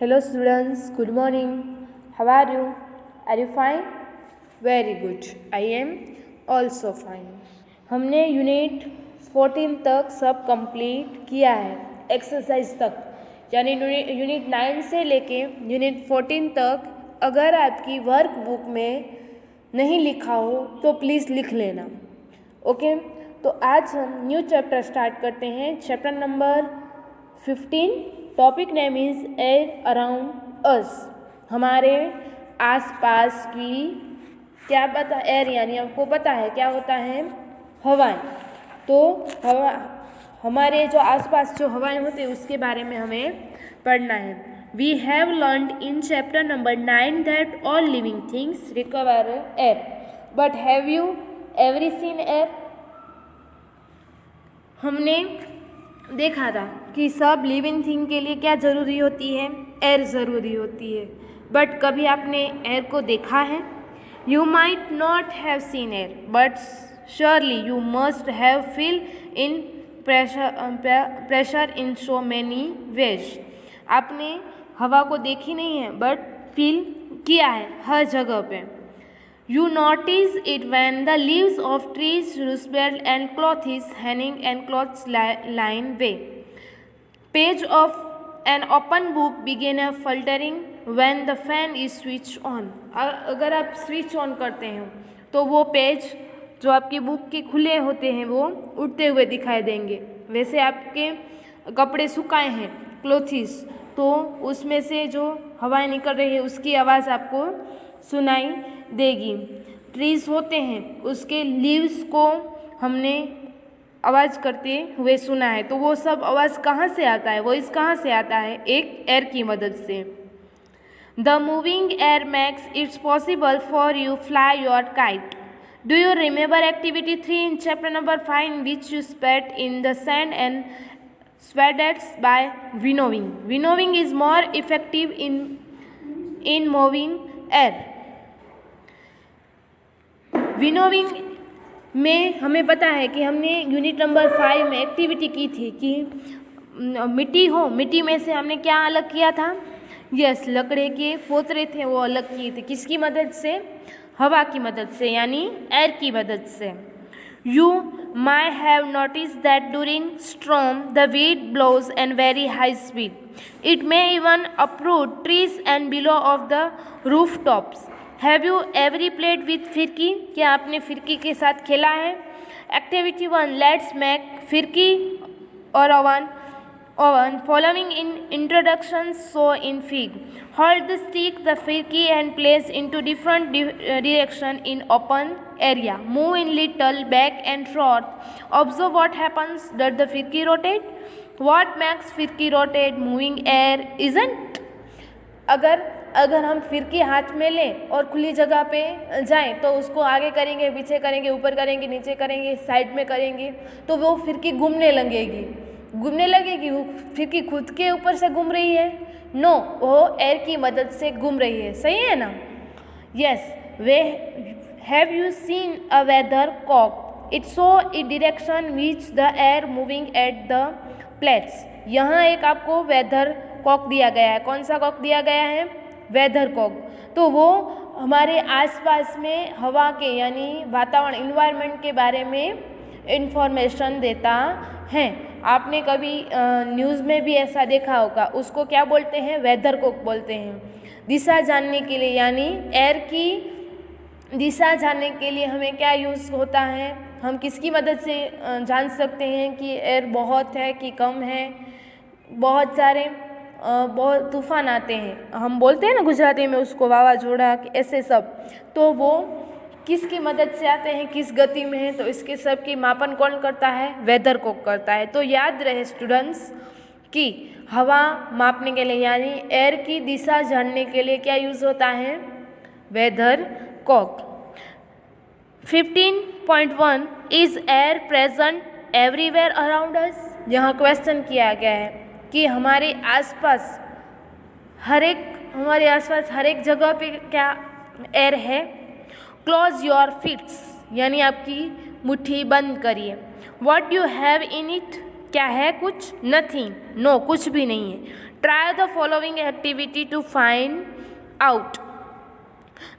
Hello students, good morning. How are you? Are you fine? Very good. I am also fine. हमने unit 14 तक सब complete किया है, exercise तक, यानी यूनिट 9 से लेके यूनिट 14 तक। अगर आपकी वर्क बुक में नहीं लिखा हो तो प्लीज़ लिख लेना, ओके। तो आज हम न्यू चैप्टर स्टार्ट करते हैं, chapter number 15। Topic name is air around us. हमारे आसपास की क्या पता, एयर यानी आपको पता है क्या होता है, हवाएं। तो हवा, हमारे जो आसपास जो हवाएं होती है उसके बारे में हमें पढ़ना है। We have learned in chapter number 9 that all living things require air, but have you ever seen air. हमने देखा था कि सब लिविंग थिंग के लिए क्या ज़रूरी होती है, एयर ज़रूरी होती है, बट कभी आपने एयर को देखा है? You might not have seen air, but surely you must have feel in pressure in so many ways. आपने हवा को देखी नहीं है बट फील किया है हर जगह पे। You notice it when the leaves of trees rustle and clothes hanging and clothes line way. Page of an open book begin a faltering when the fan is switched on. अगर आप switch on करते हैं तो वो page जो आपकी book के खुले होते हैं वो उड़ते हुए दिखाई देंगे। वैसे आपके कपड़े सुखाए हैं, क्लोथिस, तो उसमें से जो हवाएं निकल रही है उसकी आवाज़ आपको सुनाई देगी। ट्रीज होते हैं, उसके लीव्स को हमने आवाज़ करते हुए सुना है, तो वो सब आवाज़ कहाँ से आता है, वो इस कहाँ से आता है, एक एयर की मदद से। The moving air makes it's possible for you fly your kite. Do you remember activity 3 in chapter number 5 which you स्पेट in the sand and sweaters by winnowing. Winnowing is more effective in moving air. Winnowing में हमें पता है कि हमने unit number 5 में activity की थी कि मिट्टी हो, मिट्टी में से हमने क्या अलग किया था, यस, लकड़े के फोतरे थे वो अलग किए थे। किसकी मदद से? हवा की मदद से, यानी एयर की मदद से। You might have noticed that during storm the wind blows and very high speed. It may even uproot trees and below of the rooftops. Have you ever played with फिरकी? क्या आपने फिरकी के साथ खेला है? Activity 1, let's make फिरकी or oven. Following in introductions so in fig. Hold the stick, the firki, and place into different direction in open area. Move in little back and forth. Observe what happens. Does the firki rotate? What makes firki rotate? Moving air, isn't? अगर हम फिरकी हाथ में लें और खुली जगह पे जाएं तो उसको आगे करेंगे, पीछे करेंगे, ऊपर करेंगे, नीचे करेंगे, साइड में करेंगे, तो वो फिरकी घूमने लगेगी। वो फिरकी खुद के ऊपर से घूम रही है? नो, वो एयर की मदद से घूम रही है। सही है ना? यस। वे have you seen a weathercock? It show a direction which the air moving at the plates. यहाँ एक आपको वेदर कॉक दिया गया है। कौन सा कॉक दिया गया है? Weathercock. तो वो हमारे आसपास में हवा के यानी वातावरण, इन्वायरमेंट के बारे में इंफॉर्मेशन देता है। आपने कभी न्यूज़ में भी ऐसा देखा होगा, उसको क्या बोलते हैं? वेदर कॉक बोलते हैं। दिशा जानने के लिए, यानी एयर की दिशा जानने के लिए हमें क्या यूज़ होता है, हम किसकी मदद से जान सकते हैं कि एयर बहुत है कि कम है। बहुत सारे बहुत तूफान आते हैं, हम बोलते हैं ना गुजराती में उसको वावाझोड़ा, ऐसे सब, तो वो किसकी मदद से आते हैं, किस गति में है, तो इसके सब की मापन कौन करता है? वेदर कॉक करता है। तो याद रहे स्टूडेंट्स कि हवा मापने के लिए यानी एयर की दिशा जानने के लिए क्या यूज़ होता है? Weathercock. 15.1 is air present everywhere around us. यहाँ क्वेश्चन किया गया है कि हमारे आसपास हर एक जगह पे क्या एयर है? क्लोज योर फिट्स, यानी आपकी मुट्ठी बंद करिए। What you have in it? क्या है कुछ? नथिंग, नो, कुछ भी नहीं है। Try the following activity to find out.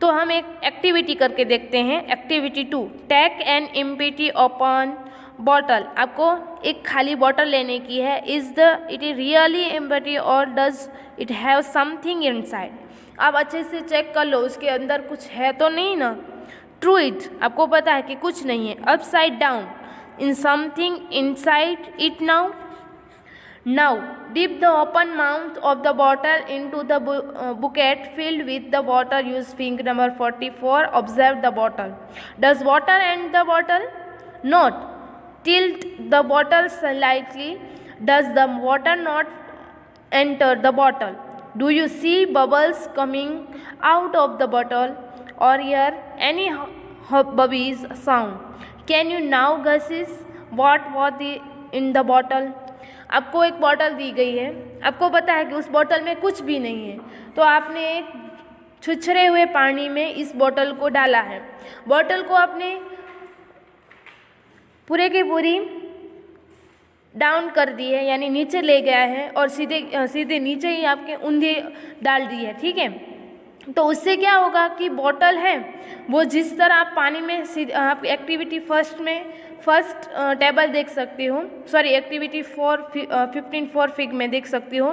तो हम एक एक्टिविटी करके देखते हैं। Activity 2, take an empty open bottle. आपको एक खाली बॉटल लेने की है। इट इज रियली एम्प्टी और does it have something inside. आप अच्छे से चेक कर लो उसके अंदर कुछ है तो नहीं ना। ट्रू इट, आपको पता है कि कुछ नहीं है। Upside down, in something inside it now. Now dip the open mouth of the bottle into the bucket filled with the water. Use finger number 44. Observe the bottle. Does water enter the bottle? Not. Tilt the bottle slightly. Does the water not enter the bottle? Do you see bubbles coming out of the bottle or hear any bubbles sound? Can you now guess what was in the bottle? आपको एक bottle दी गई है, आपको पता है कि उस bottle में कुछ भी नहीं है, तो आपने एक छुछरे हुए पानी में इस बॉटल को डाला है। बॉटल को आपने पूरे की पूरी डाउन कर दी है, यानी नीचे ले गया है और सीधे नीचे ही आपके ऊंधी डाल दी है। ठीक है, तो उससे क्या होगा कि बॉटल है वो जिस तरह आप पानी में आप एक्टिविटी फर्स्ट टेबल देख सकते हो, सॉरी एक्टिविटी 15 फिग में देख सकते हो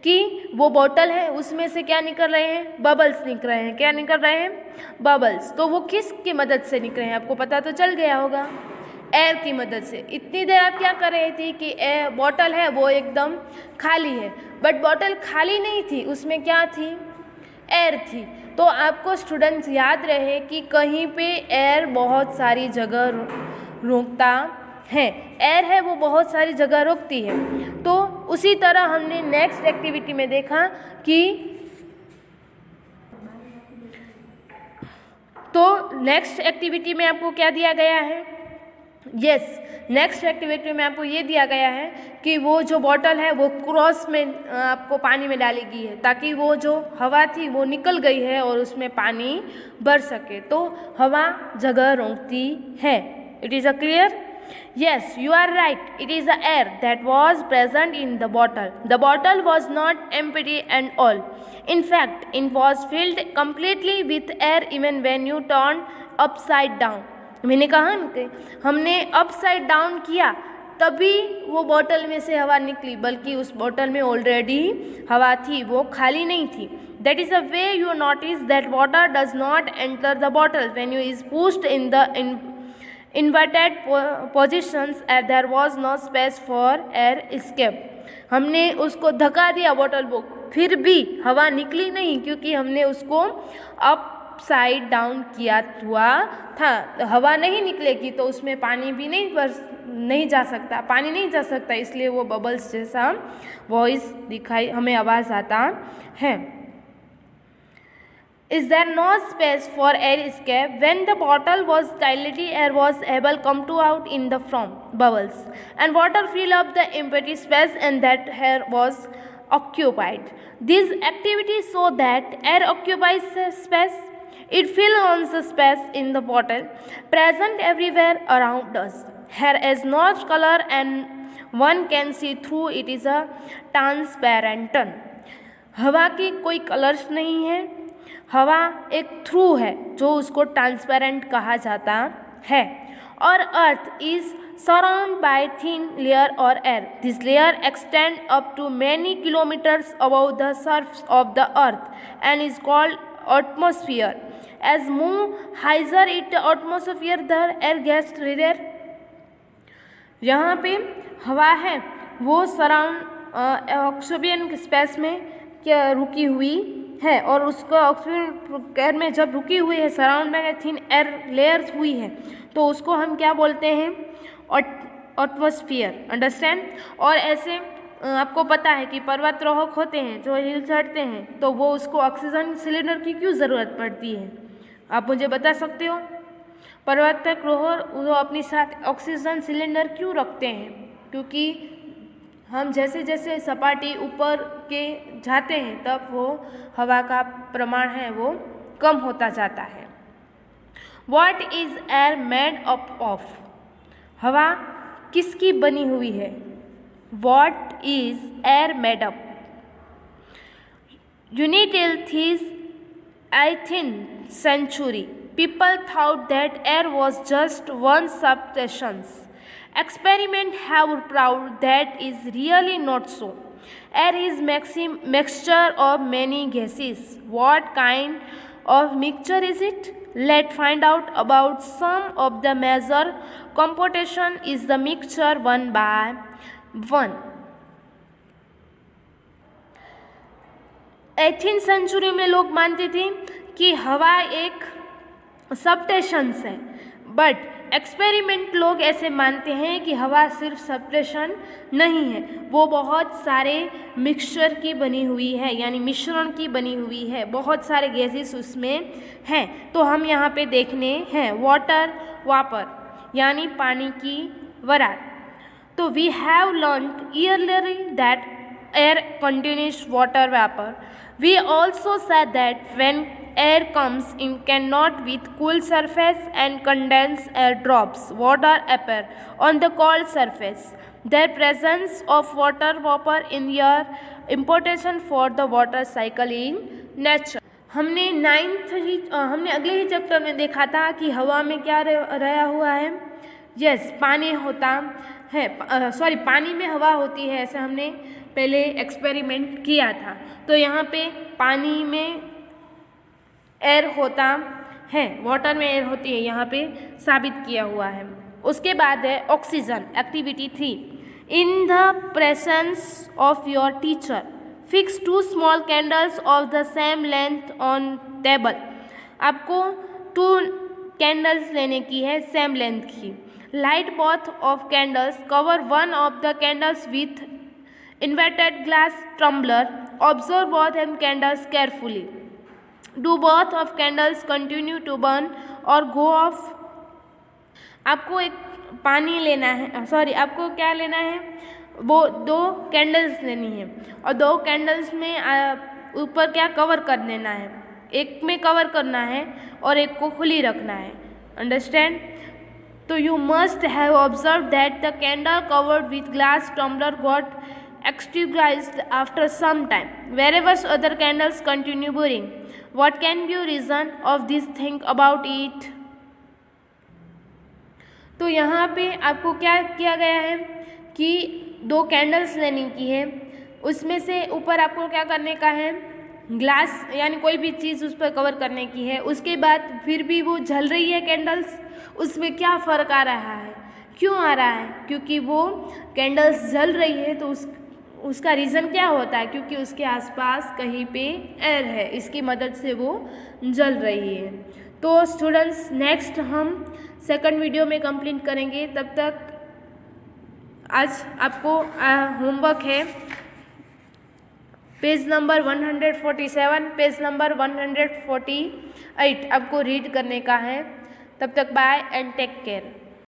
कि वो बॉटल है उसमें से क्या निकल रहे हैं, बबल्स निकल रहे हैं। क्या निकल रहे हैं, बबल्स। तो वो किसकी मदद से निकल रहे हैं आपको पता तो चल गया होगा, एयर की मदद से। इतनी देर आप क्या कर रहे थे कि बॉटल है वो एकदम खाली है, बट बॉटल खाली नहीं थी, उसमें क्या थी, एयर थी। तो आपको स्टूडेंट्स याद रहे कि कहीं पे एयर बहुत सारी जगह रोकता है, एयर है वो बहुत सारी जगह रोकती है। तो उसी तरह हमने नेक्स्ट एक्टिविटी में देखा कि नेक्स्ट एक्टिविटी में आपको क्या दिया गया है, नेक्स्ट एक्टिविटी में आपको ये दिया गया है कि वो जो बॉटल है वो क्रॉस में आपको पानी में डाली गई है ताकि वो जो हवा थी वो निकल गई है और उसमें पानी भर सके। तो हवा जगह रोकती है। It is a clear? Yes, you are right. It is the air that was present in the bottle. The bottle was not empty at all. In fact, it was filled completely with air even when you turned upside down. मैंने कहा ना कि हमने upside down किया तभी वो bottle में से हवा निकली, बल्कि उस बॉटल में ऑलरेडी हवा थी, वो खाली नहीं थी। That is the way you notice that water does not enter the bottle when you is pushed in the inverted positions and there was no space for air escape. हमने उसको धक्का दिया बॉटल को, फिर भी हवा निकली नहीं क्योंकि हमने उसको अपसाइड डाउन किया हुआ था। हवा नहीं निकलेगी तो उसमें पानी भी नहीं जा सकता, पानी नहीं जा सकता, इसलिए वो बबल्स जैसा वॉइस दिखाई हमें आवाज़ आता है। Is there no space for air escape? When the bottle was dilated, air was able come to out in the from bubbles, and water fill up the empty space, and that air was occupied. These activities show that air occupies space. It fills on the space in the bottle, present everywhere around us. Air has no color, and one can see through it. Is a transparent. हवा की कोई colours नहीं है, हवा एक through है जो उसको ट्रांसपेरेंट कहा जाता है। और earth is surround by thin layer और air. This layer extend up to many kilometres above the surface of the earth and is called atmosphere. As move higher it atmosphere the air gets rare. यहाँ पे हवा है वो surround oxygen space में क्या रुकी हुई है, और उसको ऑक्सीजन एयर में जब रुकी हुई है, सराउंड में थिन एयर लेयर्स हुई है, तो उसको हम क्या बोलते हैं, एटमॉस्फेयर। अंडरस्टैंड? और ऐसे आपको पता है कि पर्वतारोहक होते हैं जो हिल चढ़ते हैं, तो वो उसको ऑक्सीजन सिलेंडर की क्यों ज़रूरत पड़ती है, आप मुझे बता सकते हो? पर्वतारोहक वो अपने साथ ऑक्सीजन सिलेंडर क्यों रखते हैं? क्योंकि हम जैसे जैसे सपाटी ऊपर के जाते हैं तब वो हवा का प्रमाण है वो कम होता जाता है। What is air made up of? हवा किसकी बनी हुई है? What is air made up? Until this 18th century, people thought that air was just one substance. Experiments have proved that is really not so. Air is mixture of many gases. What kind of mixture is it? Let's find out about some of the major composition is the mixture one by one. 18th century में लोग मानते थे कि हवा एक substance है, but experiment लोग ऐसे मानते हैं कि हवा सिर्फ सब्सटेंस नहीं है, वो बहुत सारे मिक्सचर की बनी हुई है, यानी मिश्रण की बनी हुई है, बहुत सारे गैसेस उसमें हैं। तो हम यहाँ पे देखने हैं वाटर वापर यानी पानी की वरार। तो we have learned early that air contains water vapor. We also said that when air comes in cannot with cool surface and condensed air drops water appear on the cold surface. The presence of water vapor in air important for the water cycle in nature. हमने हमने अगले ही chapter में देखा था कि हवा में क्या रहा हुआ है। यस, पानी होता है, पानी में हवा होती है, ऐसे हमने पहले एक्सपेरिमेंट किया था। तो यहाँ पे पानी में एयर होता है, वाटर में एयर होती है, यहाँ पे साबित किया हुआ है। उसके बाद है oxygen activity 3। In the presence of your teacher fix 2 small candles of the same length on table. आपको 2 कैंडल्स लेने की है सेम लेंथ की। Light both of candles, cover one of the candles with inverted glass tumbler. Observe both them candles carefully. Do both of candles continue to burn or go off? आपको एक पानी लेना है, आपको क्या लेना है, वो 2 कैंडल्स लेनी है और 2 कैंडल्स में ऊपर क्या कवर कर देना है, एक में कवर करना है और एक को खुली रखना है। अंडरस्टैंड? तो you must have observe that the candle covered with glass tumbler got extinguished after some time, whereas other candles continue burning. What can be reason of this? Think about it. तो यहाँ पे आपको क्या किया गया है कि 2 कैंडल्स लेने की है, उसमें से ऊपर आपको क्या करने का है, ग्लास यानी कोई भी चीज़ उस पर कवर करने की है। उसके बाद फिर भी वो जल रही है कैंडल्स, उसमें क्या फ़र्क आ रहा है, क्यों आ रहा है? क्योंकि वो कैंडल्स जल रही है, तो उसका रीज़न क्या होता है? क्योंकि उसके आसपास कहीं पे एयर है, इसकी मदद से वो जल रही है। तो स्टूडेंट्स, नेक्स्ट हम सेकंड वीडियो में कंप्लीट करेंगे। तब तक आज आपको होमवर्क है पेज नंबर 147, पेज नंबर 148 आपको रीड करने का है। तब तक बाय एंड टेक केयर।